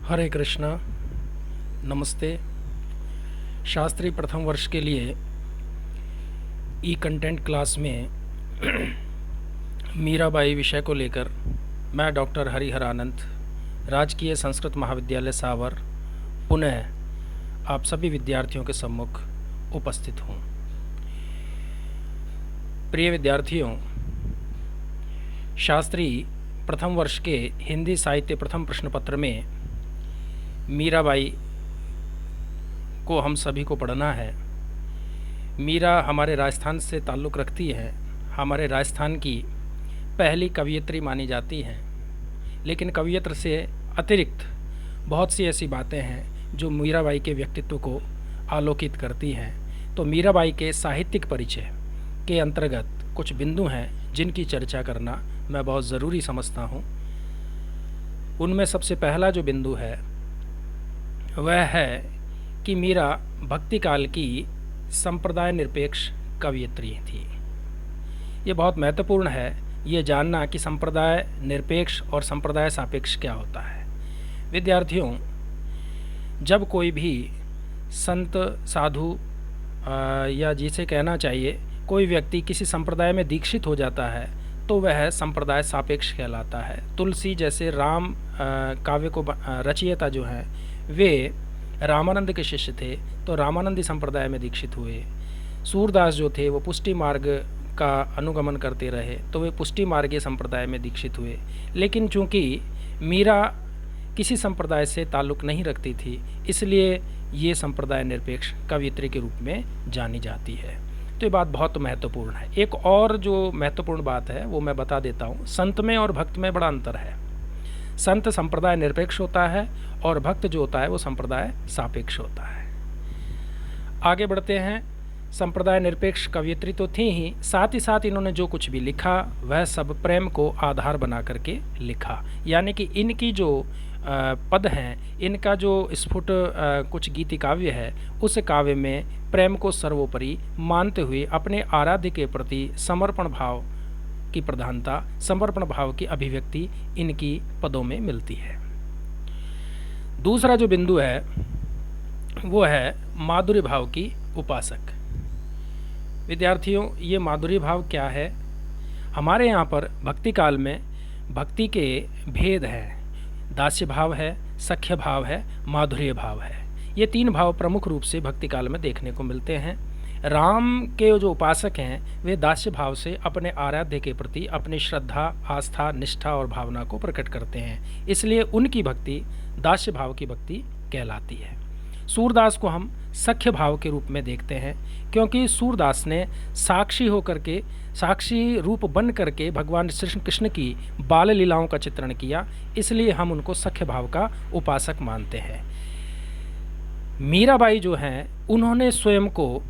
हरे कृष्णा, नमस्ते। शास्त्री प्रथम वर्ष के लिए ई कंटेंट क्लास में मीराबाई विषय को लेकर मैं डॉक्टर हरिहर आनंद, राजकीय संस्कृत महाविद्यालय सावर, पुनः आप सभी विद्यार्थियों के सम्मुख उपस्थित हूँ। प्रिय विद्यार्थियों, शास्त्री प्रथम वर्ष के हिंदी साहित्य प्रथम प्रश्न पत्र में मीराबाई को हम सभी को पढ़ना है। मीरा हमारे राजस्थान से ताल्लुक़ रखती है, हमारे राजस्थान की पहली कवयित्री मानी जाती हैं, लेकिन कवयित्र से अतिरिक्त बहुत सी ऐसी बातें हैं जो मीराबाई के व्यक्तित्व को आलोकित करती हैं। तो मीराबाई के साहित्यिक परिचय के अंतर्गत कुछ बिंदु हैं जिनकी चर्चा करना मैं बहुत ज़रूरी समझता हूँ। उनमें सबसे पहला जो बिंदु है वह है कि मीरा भक्ति काल की संप्रदाय निरपेक्ष कवयित्री थी। ये बहुत महत्वपूर्ण है ये जानना कि संप्रदाय निरपेक्ष और संप्रदाय सापेक्ष क्या होता है। विद्यार्थियों, जब कोई भी संत साधु या जिसे कहना चाहिए कोई व्यक्ति किसी संप्रदाय में दीक्षित हो जाता है तो वह संप्रदाय सापेक्ष कहलाता है। तुलसी जैसे राम काव्य को रचयिता जो हैं वे रामानंद के शिष्य थे तो रामानंदी संप्रदाय में दीक्षित हुए। सूरदास जो थे वो पुष्टि मार्ग का अनुगमन करते रहे तो वे पुष्टि मार्गीय संप्रदाय में दीक्षित हुए। लेकिन चूंकि मीरा किसी संप्रदाय से ताल्लुक़ नहीं रखती थी इसलिए ये संप्रदाय निरपेक्ष कवयित्री के रूप में जानी जाती है। तो ये बात बहुत महत्वपूर्ण है। एक और जो महत्वपूर्ण बात है वो मैं बता देता हूँ। संत में और भक्त में बड़ा अंतर है। संत संप्रदाय निरपेक्ष होता है और भक्त जो होता है वो संप्रदाय सापेक्ष होता है। आगे बढ़ते हैं। संप्रदाय निरपेक्ष कवयित्री तो थी ही, साथ ही साथ इन्होंने जो कुछ भी लिखा वह सब प्रेम को आधार बना करके लिखा। यानी कि इनकी जो पद हैं, इनका जो स्फुट कुछ गीति काव्य है उस काव्य में प्रेम को सर्वोपरि मानते हुए अपने आराध्य के प्रति समर्पण भाव की प्रधानता, समर्पण भाव की अभिव्यक्ति इनकी पदों में मिलती है। दूसरा जो बिंदु है वो है माधुर्य भाव की उपासक। विद्यार्थियों, ये माधुर्य भाव क्या है? हमारे यहाँ पर भक्ति काल में भक्ति के भेद हैं। दास्य भाव है, सख्य भाव है, माधुर्य भाव है। ये तीन भाव प्रमुख रूप से भक्ति काल में देखने को मिलते हैं। राम के जो उपासक हैं वे दास्य भाव से अपने आराध्य के प्रति अपनी श्रद्धा, आस्था, निष्ठा और भावना को प्रकट करते हैं, इसलिए उनकी भक्ति दास्य भाव की भक्ति कहलाती है। सूरदास को हम सख्य भाव के रूप में देखते हैं क्योंकि सूरदास ने साक्षी होकर के, साक्षी रूप बन करके भगवान श्री कृष्ण की बाल लीलाओं का चित्रण किया, इसलिए हम उनको सख्य भाव का उपासक मानते हैं। मीराबाई जो हैं उन्होंने स्वयं को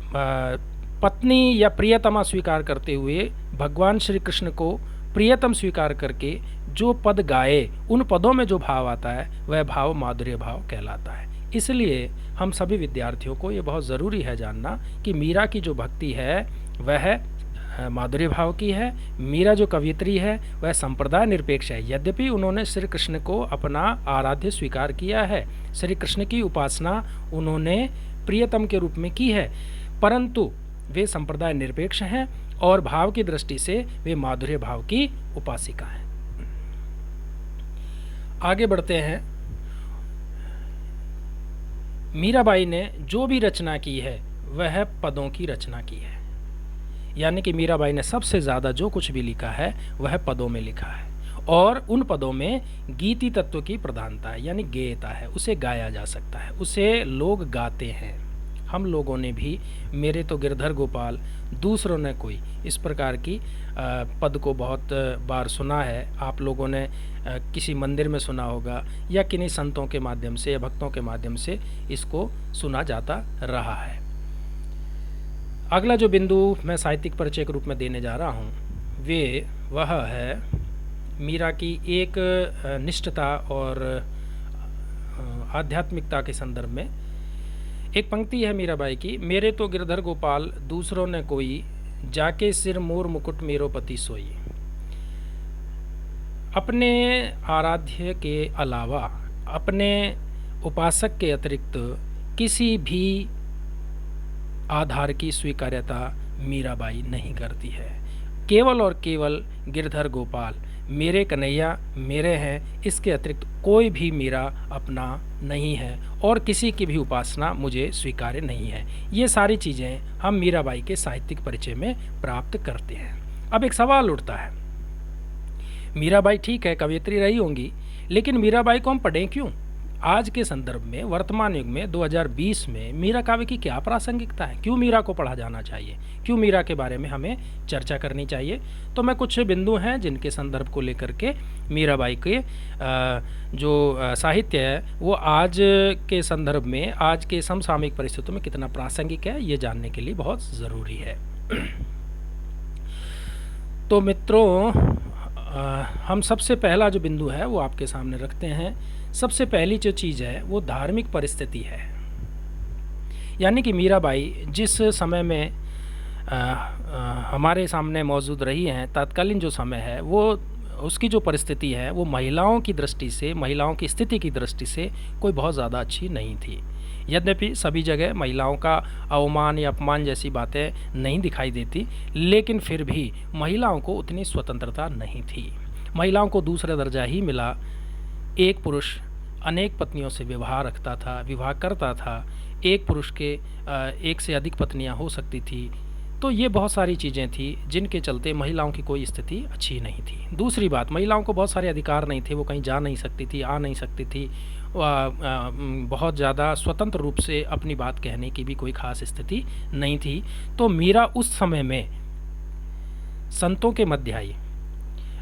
पत्नी या प्रियतमा स्वीकार करते हुए भगवान श्री कृष्ण को प्रियतम स्वीकार करके जो पद गाए उन पदों में जो भाव आता है वह भाव माधुर्य भाव कहलाता है। इसलिए हम सभी विद्यार्थियों को ये बहुत ज़रूरी है जानना कि मीरा की जो भक्ति है वह माधुर्य भाव की है। मीरा जो कवयित्री है वह संप्रदाय निरपेक्ष है। यद्यपि उन्होंने श्री कृष्ण को अपना आराध्य स्वीकार किया है, श्री कृष्ण की उपासना उन्होंने प्रियतम के रूप में की है, परंतु वे संप्रदाय निरपेक्ष हैं और भाव की दृष्टि से वे माधुर्य भाव की उपासिका हैं। आगे बढ़ते हैं। मीराबाई ने जो भी रचना की है वह पदों की रचना की है। यानी कि मीराबाई ने सबसे ज़्यादा जो कुछ भी लिखा है वह पदों में लिखा है और उन पदों में गीति तत्व की प्रधानता है, यानी गेयता है, उसे गाया जा सकता है, उसे लोग गाते हैं। हम लोगों ने भी मेरे तो गिरधर गोपाल दूसरों ने कोई इस प्रकार की पद को बहुत बार सुना है। आप लोगों ने किसी मंदिर में सुना होगा या किन्हीं संतों के माध्यम से या भक्तों के माध्यम से इसको सुना जाता रहा है। अगला जो बिंदु मैं साहित्यिक परिचय के रूप में देने जा रहा हूँ वह है मीरा की एक निष्ठता और आध्यात्मिकता के संदर्भ में। एक पंक्ति है मीराबाई की, मेरे तो गिरधर गोपाल दूसरों ने कोई, जाके सिर मोर मुकुट मेरो पति सोई। अपने आराध्य के अलावा, अपने उपासक के अतिरिक्त किसी भी आधार की स्वीकार्यता मीराबाई नहीं करती है। केवल और केवल गिरधर गोपाल, मेरे कन्हैया मेरे हैं, इसके अतिरिक्त कोई भी मीरा अपना नहीं है और किसी की भी उपासना मुझे स्वीकार्य नहीं है। ये सारी चीज़ें हम मीराबाई के साहित्यिक परिचय में प्राप्त करते हैं। अब एक सवाल उठता है, मीराबाई ठीक है कवयित्री रही होंगी, लेकिन मीराबाई को हम पढ़ें क्यों? आज के संदर्भ में, वर्तमान युग में 2020 में मीरा काव्य की क्या प्रासंगिकता है? क्यों मीरा को पढ़ा जाना चाहिए? क्यों मीरा के बारे में हमें चर्चा करनी चाहिए? तो मैं कुछ बिंदु हैं जिनके संदर्भ को लेकर के मीराबाई के जो साहित्य है वो आज के संदर्भ में, आज के समसामयिक परिस्थितियों में कितना प्रासंगिक है, ये जानने के लिए बहुत ज़रूरी है। तो मित्रों, हम सबसे पहला जो बिंदु है वो आपके सामने रखते हैं। सबसे पहली जो चीज़ है वो धार्मिक परिस्थिति है, यानी कि मीराबाई जिस समय में हमारे सामने मौजूद रही हैं, तत्कालीन जो समय है वो, उसकी जो परिस्थिति है वो महिलाओं की दृष्टि से, महिलाओं की स्थिति की दृष्टि से कोई बहुत ज़्यादा अच्छी नहीं थी। यद्यपि सभी जगह महिलाओं का अवमान या अपमान जैसी बातें नहीं दिखाई देती, लेकिन फिर भी महिलाओं को उतनी स्वतंत्रता नहीं थी। महिलाओं को दूसरा दर्जा ही मिला। एक पुरुष अनेक पत्नियों से विवाह करता था। एक पुरुष के एक से अधिक पत्नियां हो सकती थी। तो ये बहुत सारी चीज़ें थी जिनके चलते महिलाओं की कोई स्थिति अच्छी नहीं थी। दूसरी बात, महिलाओं को बहुत सारे अधिकार नहीं थे, वो कहीं जा नहीं सकती थी, आ नहीं सकती थी, बहुत ज़्यादा स्वतंत्र रूप से अपनी बात कहने की भी कोई ख़ास स्थिति नहीं थी। तो मीरा उस समय में संतों के मध्य आई।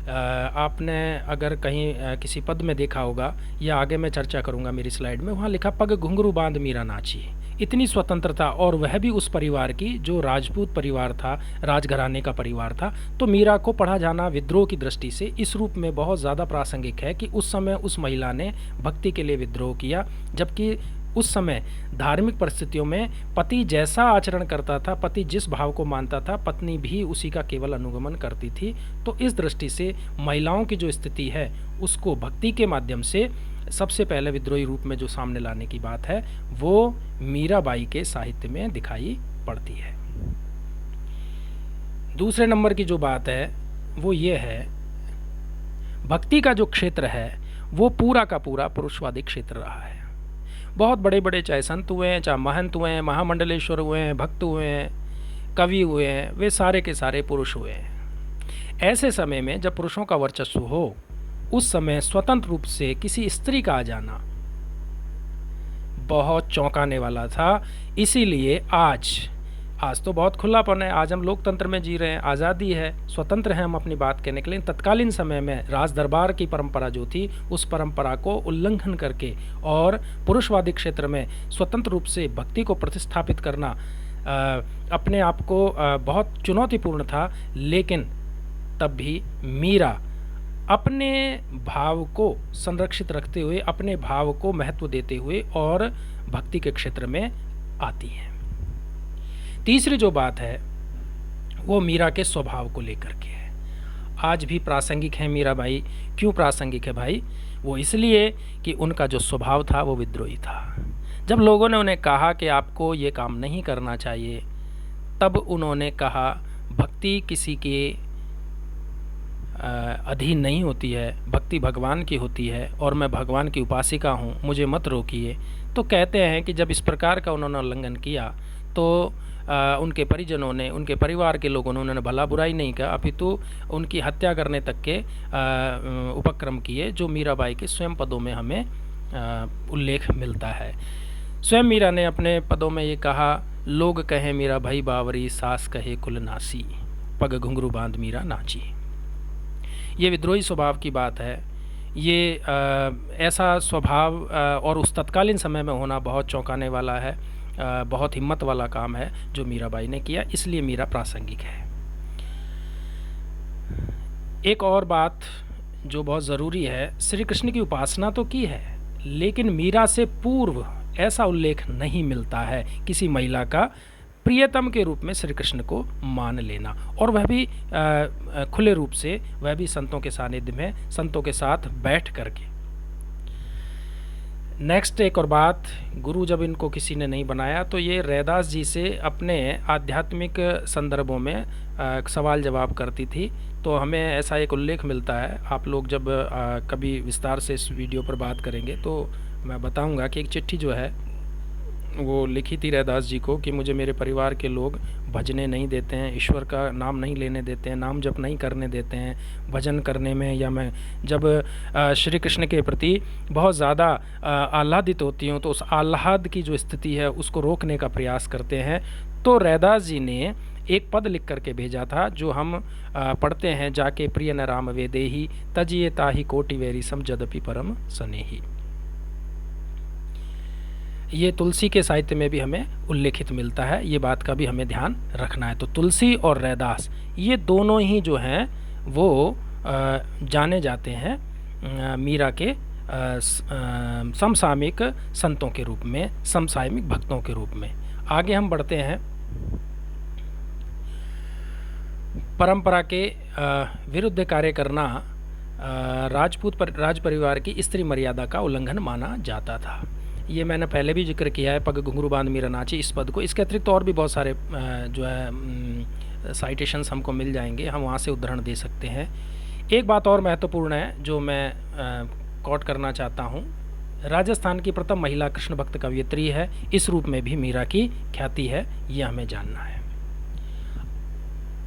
आपने अगर कहीं किसी पद में देखा होगा, या आगे मैं चर्चा करूंगा मेरी स्लाइड में, वहाँ लिखा पग घुंघरू बांध मीरा नाची। इतनी स्वतंत्रता, और वह भी उस परिवार की जो राजपूत परिवार था, राजघराने का परिवार था। तो मीरा को पढ़ा जाना विद्रोह की दृष्टि से इस रूप में बहुत ज़्यादा प्रासंगिक है कि उस समय उस महिला ने भक्ति के लिए विद्रोह किया, जबकि उस समय धार्मिक परिस्थितियों में पति जैसा आचरण करता था, पति जिस भाव को मानता था, पत्नी भी उसी का केवल अनुगमन करती थी। तो इस दृष्टि से महिलाओं की जो स्थिति है उसको भक्ति के माध्यम से सबसे पहले विद्रोही रूप में जो सामने लाने की बात है वो मीराबाई के साहित्य में दिखाई पड़ती है। दूसरे नंबर की जो बात है वो ये है, भक्ति का जो क्षेत्र है वो पूरा का पूरा पुरुषवादी क्षेत्र रहा है। बहुत बड़े बड़े चाहे संत हुए हैं, चाहे महंत हुए हैं, महामंडलेश्वर हुए हैं, भक्त हुए हैं, कवि हुए हैं, वे सारे के सारे पुरुष हुए हैं। ऐसे समय में जब पुरुषों का वर्चस्व हो, उस समय स्वतंत्र रूप से किसी स्त्री का आ जाना बहुत चौंकाने वाला था। इसीलिए आज तो बहुत खुलापन है, आज हम लोकतंत्र में जी रहे हैं, आज़ादी है, स्वतंत्र हैं हम अपनी बात कहने के लिए। तत्कालीन समय में राज दरबार की परंपरा जो थी, उस परंपरा को उल्लंघन करके और पुरुषवादी क्षेत्र में स्वतंत्र रूप से भक्ति को प्रतिस्थापित करना अपने आप को बहुत चुनौतीपूर्ण था। लेकिन तब भी मीरा अपने भाव को संरक्षित रखते हुए, अपने भाव को महत्व देते हुए और भक्ति के क्षेत्र में आती हैं। तीसरी जो बात है वो मीरा के स्वभाव को लेकर के है। आज भी प्रासंगिक है मीराबाई। क्यों प्रासंगिक है भाई? वो इसलिए कि उनका जो स्वभाव था वो विद्रोही था। जब लोगों ने उन्हें कहा कि आपको ये काम नहीं करना चाहिए, तब उन्होंने कहा भक्ति किसी के अधीन नहीं होती है, भक्ति भगवान की होती है और मैं भगवान की उपासिका हूँ, मुझे मत रोकिए। तो कहते हैं कि जब इस प्रकार का उन्होंने उल्लंघन किया तो उनके परिजनों ने, उनके परिवार के लोगों ने उन्होंने भला बुराई नहीं कहा, अपितु उनकी हत्या करने तक के उपक्रम किए, जो मीराबाई के स्वयं पदों में हमें उल्लेख मिलता है। स्वयं मीरा ने अपने पदों में ये कहा, लोग कहें मीरा भाई बावरी, सास कहे कुल नासी, पग घुंघरू बांध मीरा नाची। ये विद्रोही स्वभाव की बात है। ये ऐसा स्वभाव और उस तत्कालीन समय में होना बहुत चौंकाने वाला है, बहुत हिम्मत वाला काम है जो मीराबाई ने किया, इसलिए मीरा प्रासंगिक है। एक और बात जो बहुत ज़रूरी है, श्री कृष्ण की उपासना तो की है, लेकिन मीरा से पूर्व ऐसा उल्लेख नहीं मिलता है किसी महिला का प्रियतम के रूप में श्री कृष्ण को मान लेना, और वह भी खुले रूप से, वह भी संतों के सानिध्य में, संतों के साथ बैठ करके। नेक्स्ट एक और बात, गुरु जब इनको किसी ने नहीं बनाया तो ये रैदास जी से अपने आध्यात्मिक संदर्भों में सवाल जवाब करती थी। तो हमें ऐसा एक उल्लेख मिलता है, आप लोग जब कभी विस्तार से इस वीडियो पर बात करेंगे तो मैं बताऊंगा कि एक चिट्ठी जो है वो लिखी थी रैदास जी को कि मुझे मेरे परिवार के लोग भजने नहीं देते हैं, ईश्वर का नाम नहीं लेने देते हैं, नाम जप नहीं करने देते हैं भजन करने में, या मैं जब श्री कृष्ण के प्रति बहुत ज़्यादा आह्लादित होती हूँ तो उस आह्लाद की जो स्थिति है उसको रोकने का प्रयास करते हैं। तो रैदास जी ने एक पद लिख करके भेजा था जो हम पढ़ते हैं, जाके प्रिय न राम वेदेही तजिए ताहि कोटि वैरी सम जदपि परम सनेही। ये तुलसी के साहित्य में भी हमें उल्लेखित मिलता है, ये बात का भी हमें ध्यान रखना है। तो तुलसी और रैदास ये दोनों ही जो हैं वो जाने जाते हैं मीरा के समसामयिक संतों के रूप में, समसामयिक भक्तों के रूप में। आगे हम बढ़ते हैं। परंपरा के विरुद्ध कार्य करना राज परिवार की स्त्री मर्यादा का उल्लंघन माना जाता था। ये मैंने पहले भी जिक्र किया है, पग घुंघरू बांध मीरा नाची, इस पद को। इसके अतिरिक्त और भी बहुत सारे जो है साइटेशंस हमको मिल जाएंगे, हम वहाँ से उदाहरण दे सकते हैं। एक बात और महत्वपूर्ण है जो मैं कोट करना चाहता हूँ, राजस्थान की प्रथम महिला कृष्ण भक्त कवयित्री है, इस रूप में भी मीरा की ख्याति है, ये हमें जानना है।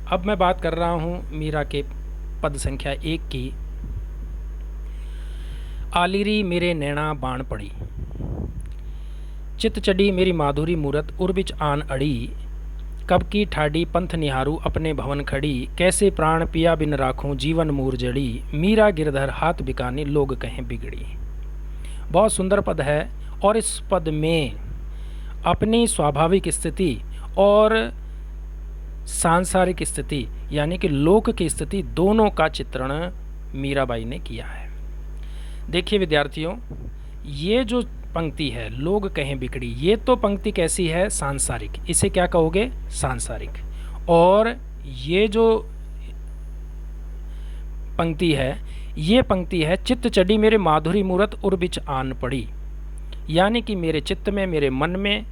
अब मैं बात कर रहा हूँ मीरा के पद संख्या 1 की। आलिरी मेरे नैना बाण पड़ी, चित चढ़ी मेरी माधुरी मूरत उर्बिच आन अड़ी, कब की ठाडी पंथ निहारू अपने भवन खड़ी, कैसे प्राण पिया बिन राखूं जीवन मूर जड़ी, मीरा गिरधर हाथ बिकानी लोग कहें बिगड़ी। बहुत सुंदर पद है, और इस पद में अपनी स्वाभाविक स्थिति और सांसारिक स्थिति यानी कि लोक की स्थिति दोनों का चित्रण मीराबाई ने किया है। देखिए विद्यार्थियों, ये जो पंक्ति है लोग कहें बिगड़ी, ये तो पंक्ति कैसी है? सांसारिक। इसे क्या कहोगे? सांसारिक। और ये जो पंक्ति है, ये पंक्ति है चित्त चढ़ी मेरे माधुरी मूरत उर्बिच आन पड़ी, यानी कि मेरे चित्त में, मेरे मन में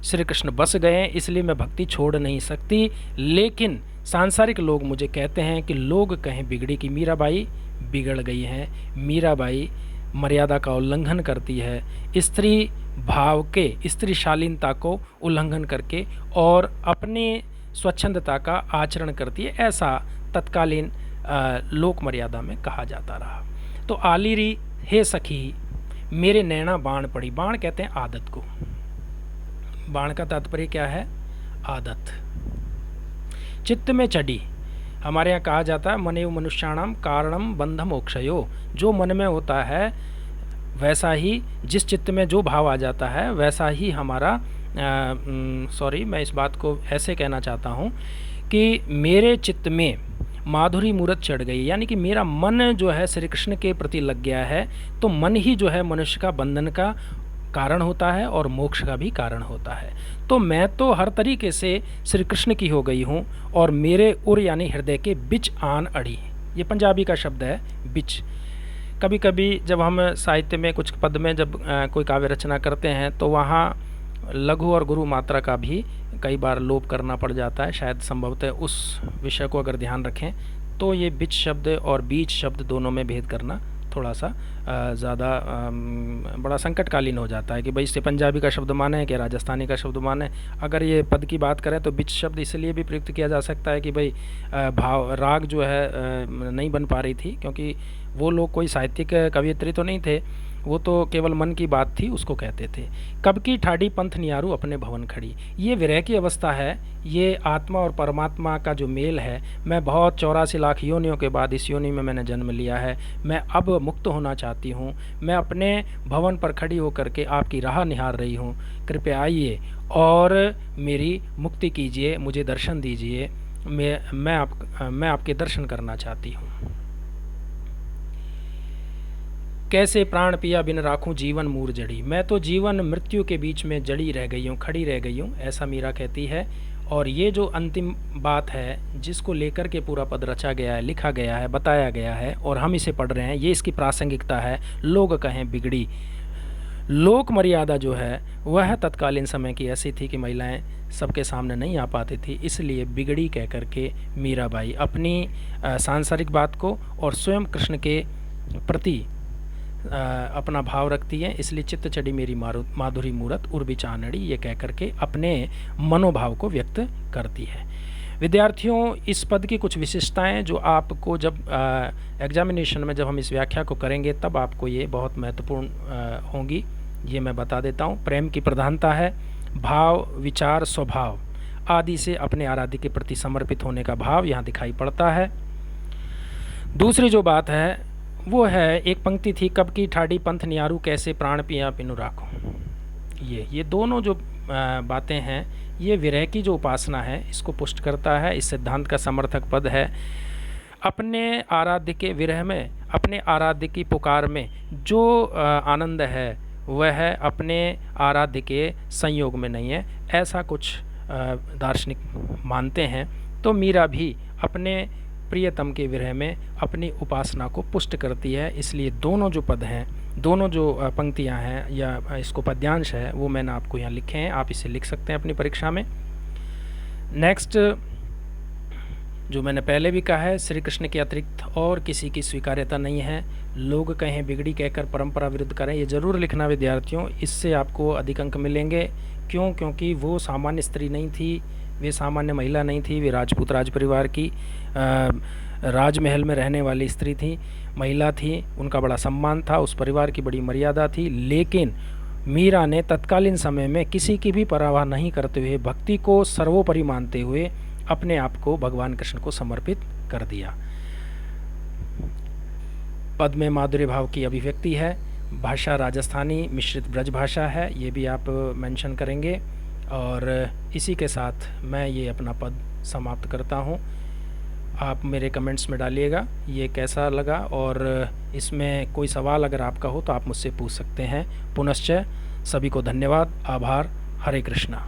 श्री कृष्ण बस गए, इसलिए मैं भक्ति छोड़ नहीं सकती। लेकिन सांसारिक लोग मुझे कहते हैं कि लोग कहें बिगड़ी, कि मीराबाई बिगड़ गई हैं, मीराबाई मर्यादा का उल्लंघन करती है, स्त्री भाव के, स्त्री शालीनता को उल्लंघन करके और अपनी स्वच्छंदता का आचरण करती है, ऐसा तत्कालीन लोक मर्यादा में कहा जाता रहा। तो आलिरी हे सखी मेरे नैना बाण पड़ी, बाण कहते हैं आदत को, बाण का तात्पर्य क्या है? आदत। चित्त में चढ़ी, हमारे यहाँ कहा जाता है मनेव मनुष्याणाम कारणम बंध मोक्षयो, जो मन में होता है वैसा ही, जिस चित्त में जो भाव आ जाता है वैसा ही हमारा मैं इस बात को ऐसे कहना चाहता हूँ कि मेरे चित्त में माधुरी मूरत चढ़ गई, यानी कि मेरा मन जो है श्री कृष्ण के प्रति लग गया है। तो मन ही जो है मनुष्य का बंधन का कारण होता है और मोक्ष का भी कारण होता है। तो मैं तो हर तरीके से श्री कृष्ण की हो गई हूँ, और मेरे उर यानी हृदय के बिच आन अड़ी, ये पंजाबी का शब्द है बिच। कभी कभी जब हम साहित्य में कुछ पद में जब कोई काव्य रचना करते हैं तो वहाँ लघु और गुरु मात्रा का भी कई बार लोप करना पड़ जाता है, शायद संभवतः उस विषय को अगर ध्यान रखें तो ये बिच शब्द और बीच शब्द दोनों में भेद करना थोड़ा सा ज़्यादा बड़ा संकटकालीन हो जाता है कि भाई इसे पंजाबी का शब्द माने कि राजस्थानी का शब्द माने। अगर ये पद की बात करें तो बिच शब्द इसलिए भी प्रयुक्त किया जा सकता है कि भाई भाव राग जो है नहीं बन पा रही थी, क्योंकि वो लोग कोई साहित्यिक कवयित्री तो नहीं थे, वो तो केवल मन की बात थी, उसको कहते थे। कब की ठाडी पंथ नियारू अपने भवन खड़ी, ये विरह की अवस्था है, ये आत्मा और परमात्मा का जो मेल है। मैं बहुत 84 लाख योनियों के बाद इस योनि में मैंने जन्म लिया है, मैं अब मुक्त होना चाहती हूँ, मैं अपने भवन पर खड़ी होकर के आपकी राह निहार रही हूँ, कृपया आइए और मेरी मुक्ति कीजिए, मुझे दर्शन दीजिए, मैं आपके दर्शन करना चाहती हूँ। कैसे प्राण पिया बिन राखूं जीवन मूर जड़ी, मैं तो जीवन मृत्यु के बीच में जड़ी रह गई हूँ, खड़ी रह गई हूँ, ऐसा मीरा कहती है। और ये जो अंतिम बात है जिसको लेकर के पूरा पद रचा गया है, लिखा गया है, बताया गया है और हम इसे पढ़ रहे हैं, ये इसकी प्रासंगिकता है। लोग कहें बिगड़ी, लोक मर्यादा जो है वह तत्कालीन समय की ऐसी थी कि महिलाएं सबके सामने नहीं आ पाती थी, इसलिए बिगड़ी कह कर के मीराबाई अपनी सांसारिक बात को और स्वयं कृष्ण के प्रति अपना भाव रखती है। इसलिए चित्त चढ़ी मेरी माधुरी मूरत उर्वी चानड़ी, ये कह करके अपने मनोभाव को व्यक्त करती है। विद्यार्थियों, इस पद की कुछ विशेषताएं जो आपको जब एग्जामिनेशन में जब हम इस व्याख्या को करेंगे तब आपको ये बहुत महत्वपूर्ण होंगी, ये मैं बता देता हूँ। प्रेम की प्रधानता है, भाव विचार स्वभाव आदि से अपने आराध्य के प्रति समर्पित होने का भाव यहाँ दिखाई पड़ता है। दूसरी जो बात है वो है, एक पंक्ति थी, कब की ठाड़ी पंथ नियारू कैसे प्राण पिया पिनु राखो। ये दोनों जो बातें हैं ये विरह की जो उपासना है इसको पुष्ट करता है। इस सिद्धांत का समर्थक पद है, अपने आराध्य के विरह में, अपने आराध्य की पुकार में जो आनंद है वह अपने आराध्य के संयोग में नहीं है, ऐसा कुछ दार्शनिक मानते हैं। तो मीरा भी अपने प्रियतम के विरह में अपनी उपासना को पुष्ट करती है। इसलिए दोनों जो पद हैं, दोनों जो पंक्तियां हैं या इसको पद्यांश है वो मैंने आपको यहाँ लिखे हैं, आप इसे लिख सकते हैं अपनी परीक्षा में। नेक्स्ट जो मैंने पहले भी कहा है, श्री कृष्ण के अतिरिक्त और किसी की स्वीकार्यता नहीं है। लोग कहें बिगड़ी कहकर परंपरा विरुद्ध करें, ये ज़रूर लिखना विद्यार्थियों, इससे आपको अधिक अंक मिलेंगे। क्यों? क्योंकि वो सामान्य स्त्री नहीं थी, वे सामान्य महिला नहीं थी, वे राजपूत राज परिवार की राजमहल में रहने वाली स्त्री थी, महिला थी, उनका बड़ा सम्मान था, उस परिवार की बड़ी मर्यादा थी। लेकिन मीरा ने तत्कालीन समय में किसी की भी परवाह नहीं करते हुए, भक्ति को सर्वोपरि मानते हुए अपने आप को भगवान कृष्ण को समर्पित कर दिया। पद में माधुर्य भाव की अभिव्यक्ति है, भाषा राजस्थानी मिश्रित ब्रज भाषा है, ये भी आप मेंशन करेंगे। और इसी के साथ मैं ये अपना पद समाप्त करता हूँ। आप मेरे कमेंट्स में डालिएगा ये कैसा लगा, और इसमें कोई सवाल अगर आपका हो तो आप मुझसे पूछ सकते हैं। पुनश्च सभी को धन्यवाद, आभार, हरे कृष्णा।